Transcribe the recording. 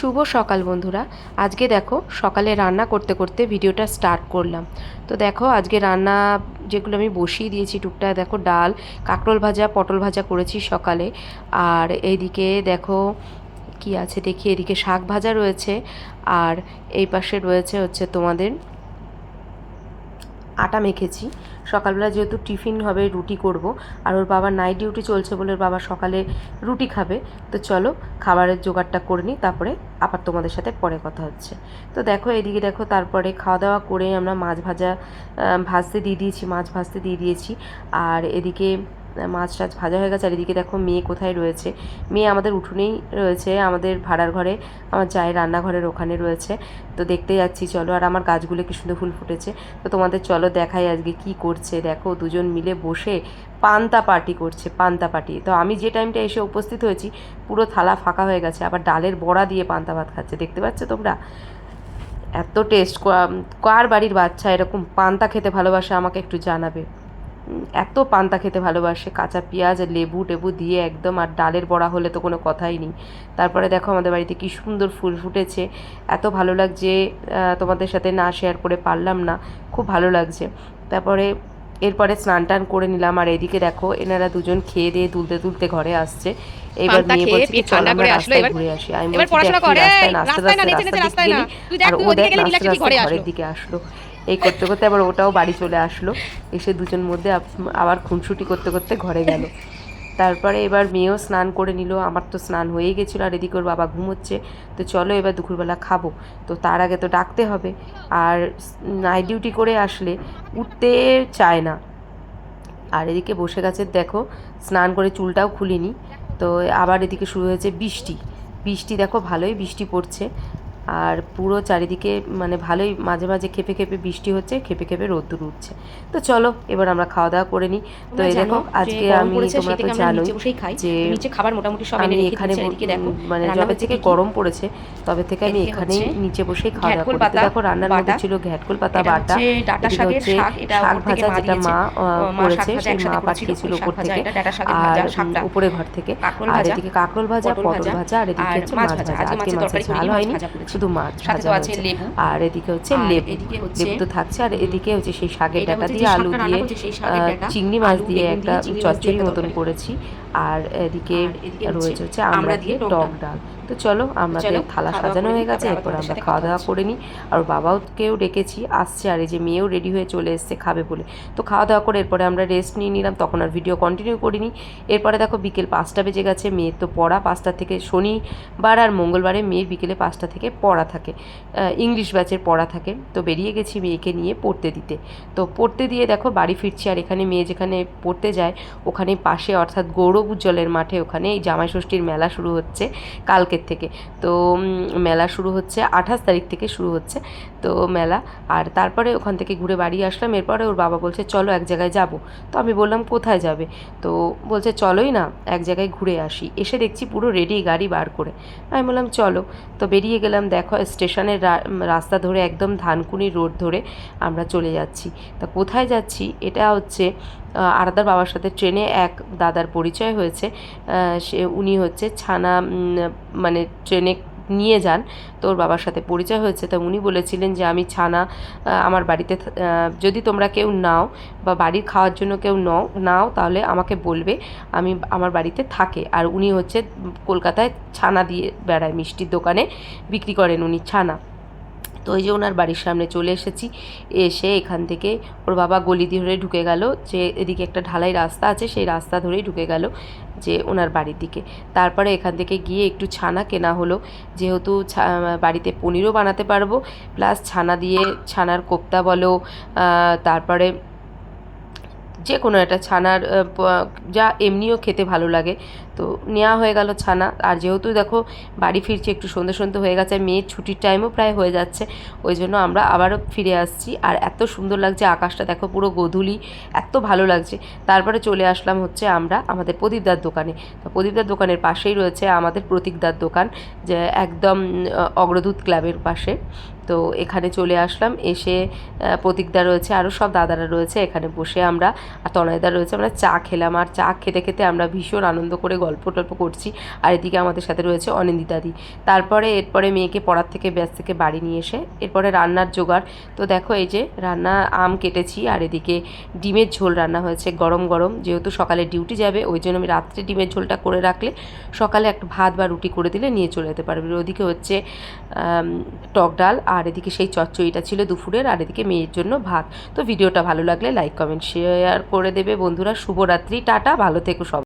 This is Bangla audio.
শুভ সকাল বন্ধুরা। আজকে দেখো সকালে রান্না করতে করতে ভিডিওটা স্টার্ট করলাম। তো দেখো আজকে রান্না যেগুলো আমি বসিয়ে দিয়েছি টুকটাক, দেখো ডাল, কাঁকরোল ভাজা, পটল ভাজা করেছি সকালে। আর এইদিকে দেখো কি আছে দেখি, এদিকে শাক ভাজা রয়েছে। আর এই পাশে রয়েছে হচ্ছে তোমাদের আটা মেখেছি। সকালবেলা যেহেতু টিফিন হবে, রুটি করব। আর ওর বাবার নাইট ডিউটি চলছে বলে ওর বাবা সকালে রুটি খাবে। তো চলো খাবারের জোগাড়টা করে নিই, তারপরে আবার তোমাদের সাথে পরে কথা হচ্ছে। তো দেখো এদিকে দেখো, তারপরে খাওয়া দাওয়া করে আমরা মাছ ভাজতে দিয়ে দিয়েছি, মাছ ভাজতে দিয়ে দিয়েছি। আর এদিকে মাছ টাছ ভাজা হয়ে গেছে। আর এদিকে দেখো মেয়ে কোথায় রয়েছে, মেয়ে আমাদের উঠোনেই রয়েছে, আমাদের ভাড়ার ঘরে, আমার জায়ের রান্নাঘরের ওখানে রয়েছে। তো দেখতে যাচ্ছি চলো। আর আমার গাছগুলো কি সুন্দর ফুল ফুটেছে। তো তোমাদের চলো দেখাই আজকে কি করছে। দেখো দুজন মিলে বসে পান্তা পার্টি করছে, পান্তা পার্টি। তো আমি যে টাইমটা এসে উপস্থিত হয়েছি পুরো থালা ফাঁকা হয়ে গেছে, আবার ডালের বড়া দিয়ে পান্তা ভাত খাচ্ছে, দেখতে পাচ্ছ তোমরা। এত টেস্ট। কার বাড়ির বাচ্চা এরকম পান্তা খেতে ভালোবাসে আমাকে একটু জানাবে। এত পান্তা খেতে ভালোবাসে, কাঁচা পেঁয়াজ লেবু টেবু দিয়ে একদম। আর ডালের বড়া হলে তো কোনো কথাই নেই। তারপরে দেখো আমাদের বাড়িতে কী সুন্দর ফুল ফুটেছে, এত ভালো লাগছে, তোমাদের সাথে না শেয়ার করে পারলাম না, খুব ভালো লাগছে। তারপরে এরপরে স্নান টান করে নিলাম। আর এদিকে দেখো এনারা দুজন খেয়ে দিয়ে তুলতে তুলতে ঘরে আসছে। এবার মেয়ে বলছে কি চল আমরা রাস্তায় ঘুরে আসি। আমি বলছি রাস্তায় নাচতে নাচতে রাস্তার দিকে গেলি, আর ও দেখ নাচতে নাচতে ঘরের দিকে আসলো। এই করতে করতে আবার ওটাও বাড়ি চলে আসলো, এসে দুজন মধ্যে আবার খুনসুটি করতে করতে ঘরে গেল। তারপরে এবার মেয়েও স্নান করে নিল, আমার তো স্নান হয়েই গেছিলো। আর এদিকে ওর বাবা ঘুমোচ্ছে। তো চলো এবার দুপুরবেলা খাবো, তো তার আগে তো ডাকতে হবে। আর নাইট ডিউটি করে আসলে উঠতে চায় না। আর এদিকে বসে গেছে দেখো, স্নান করে চুলটাও খুলিনি। তো আবার এদিকে শুরু হয়েছে বৃষ্টি। বৃষ্টি দেখো ভালোই বৃষ্টি পড়ছে। আর পুরো চারিদিকে মানে ভালোই মাঝে মাঝে খেপে খেপে বৃষ্টি হচ্ছে, খেপে খেপে রোদ্দুর উঠছে। তো চলো এবার আমরা খাওয়া দাওয়া করে নিই। তো এই দেখো আজকে আমি, তোমরা তো জানোই যে নিচে খাবার মোটামুটি সব আমি এখানে মানে যবে থেকে গরম পড়েছে তবে থেকে আমি এখানেই নিচে বসেই খাওয়া দাওয়া করি। তো দেখো রান্নার মধ্যে ছিল ঘ্যাটকল পাতা বাটা, এদিকে হচ্ছে শাক ভাজা যেটা মা করেছে, সেই মা পাঠিয়েছিল উপর থেকে, আর উপরে ঘর থেকে। আর এদিকে কাঁকরোল ভাজা, পটল ভাজা, আর এদিকে হচ্ছে মাছ ভাজা। আজকে মাছের ঝাল হয়নি, শুধু মাছ ভাজা হয়েছে। আর এদিকে হচ্ছে লেবু, লেবু তো থাকছে। আর এদিকে হচ্ছে সেই শাকের ডাঁটা দিয়ে আলু দিয়ে চিংড়ি মাছ দিয়ে একটা চচ্চড়ি মতন করেছি। আর এদিকে রয়েছে হচ্ছে আমরা দিয়ে টক ডাল। তো চলো আমাদের থালা সাজানো হয়ে গেছে, এরপর আমরা খাওয়া দাওয়া করে নিই। আর বাবাকেও ডেকেছি, আসছে। আর এই যে মেয়েও রেডি হয়ে চলে এসছে খাবে বলে। তো খাওয়া দাওয়া করে এরপরে আমরা রেস্ট নিয়ে নিলাম, তখন আর ভিডিও কন্টিনিউ করিনি। এরপরে দেখো বিকেল 5টা বেজে গেছে, মেয়ের তো পড়া 5টা থেকে, শনিবার আর মঙ্গলবারে মেয়ের বিকেলে 5টা থেকে পড়া থাকে, ইংলিশ ব্যাচের পড়া থাকে। তো বেরিয়ে গেছি মেয়েকে নিয়ে পড়তে দিতে। তো পড়তে দিয়ে দেখো বাড়ি ফিরছি। আর এখানে মেয়ে যেখানে পড়তে যায় ওখানে পাশে, অর্থাৎ গৌরব উজ্জ্বলের মাঠে, ওখানে এই জামাই ষষ্ঠীর মেলা শুরু হচ্ছে কালকের থেকে। তো মেলা শুরু হচ্ছে 28 তারিখ থেকে শুরু হচ্ছে তো মেলা। আর তারপরে ওখান থেকে ঘুরে বাড়ি আসলাম। এরপরে ওর বাবা বলছে চলো এক জায়গায় যাব। তো আমি বললাম কোথায় যাবে। তো বলছে চলোই না এক জায়গায় ঘুরে আসি। এসে দেখছি পুরো রেডি গাড়ি বার করে। আমি বললাম চলো। তো বেরিয়ে গেলাম। দেখো স্টেশনের রাস্তা ধরে একদম ধানকুনি রোড ধরে আমরা চলে যাচ্ছি। তা কোথায় যাচ্ছি, এটা হচ্ছে আরাদার বাবার সাথে ট্রেনে এক দাদার পরিচয় হয়েছে। উনি হচ্ছে ছানা মানে ট্রেনে নিয়ে যান। তো ওর বাবার সাথে পরিচয় হয়েছে। তো উনি বলেছিলেন যে আমি ছানা আমার বাড়িতে, যদি তোমরা কেউ নাও বা বাড়ির খাওয়ার জন্য কেউ নাও তাহলে আমাকে বলবে, আমি আমার বাড়িতে থাকে। আর উনি হচ্ছে কলকাতায় ছানা দিয়ে বেড়ায়, মিষ্টির দোকানে বিক্রি করেন উনি ছানা। তো ওই যে ওনার বাড়ির সামনে চলে এসেছি। এসে এখান থেকে ওর বাবা গলি ধরে ঢুকে গেল, যে এদিকে একটা ঢালাই রাস্তা আছে, সেই রাস্তা ধরেই ঢুকে গেল যে ওনার বাড়ির দিকে। তারপরে এখান থেকে গিয়ে একটু ছানা কেনা হলো, যেহেতু বাড়িতে পনিরও বানাতে পারবো, প্লাস ছানা দিয়ে ছানার কোপ্তা বলো, তারপরে যে কোনো একটা ছানার যা এমনিও খেতে ভালো লাগে। তো নেওয়া হয়ে গেল ছানা। আর যেহেতু দেখো বাড়ি ফিরছি একটু সন্ধে সন্ধে হয়ে গেছে, মেয়ের ছুটির টাইমও প্রায় হয়ে যাচ্ছে, ওই জন্য আমরা আবারও ফিরে আসছি। আর এত সুন্দর লাগছে আকাশটা, দেখো পুরো গোধূলি, এত ভালো লাগছে। তারপরে চলে আসলাম হচ্ছে আমরা আমাদের প্রদীপদার দোকানে। তো প্রদীপদার দোকানের পাশেই রয়েছে আমাদের প্রতীকদার দোকান, যে একদম অগ্রদূত ক্লাবের পাশে। তো এখানে চলে আসলাম, এসে প্রতীকদা রয়েছে, আরও সব দাদারা রয়েছে, এখানে বসে আমরা আর তনয়দা রয়েছে, আমরা চা খেলাম। আর চা খেতে খেতে আমরা ভীষণ আনন্দ করে গল্প টল্প করছি। আর এদিকে আমাদের সাথে রয়েছে অনিন্দিতাদি। এরপরে মেয়েকে পড়ার থেকে ব্যাস থেকে বাড়ি নিয়ে এসে এরপরে রান্নার জোগাড়। তো দেখো এই যে রান্না, আম কেটেছি, আর এদিকে ডিমের ঝোল রান্না হয়েছে গরম গরম। যেহেতু সকালে ডিউটি যাবে, ওই জন্য আমি রাত্রে ডিমের ঝোলটা করে রাখলে সকালে একটা ভাত বা রুটি করে দিলে নিয়ে চলে যেতে পারবে। ওদিকে হচ্ছে টক ডাল, আর এদিকে সেই চচ্চড়িটা ছিল দুপুরের, আর এদিকে মেয়ের জন্য ভাত। তো ভিডিওটা ভালো লাগলে লাইক কমেন্ট শেয়ার করে দেবে বন্ধুরা। শুভরাত্রি, টাটা, ভালো থেকো সব।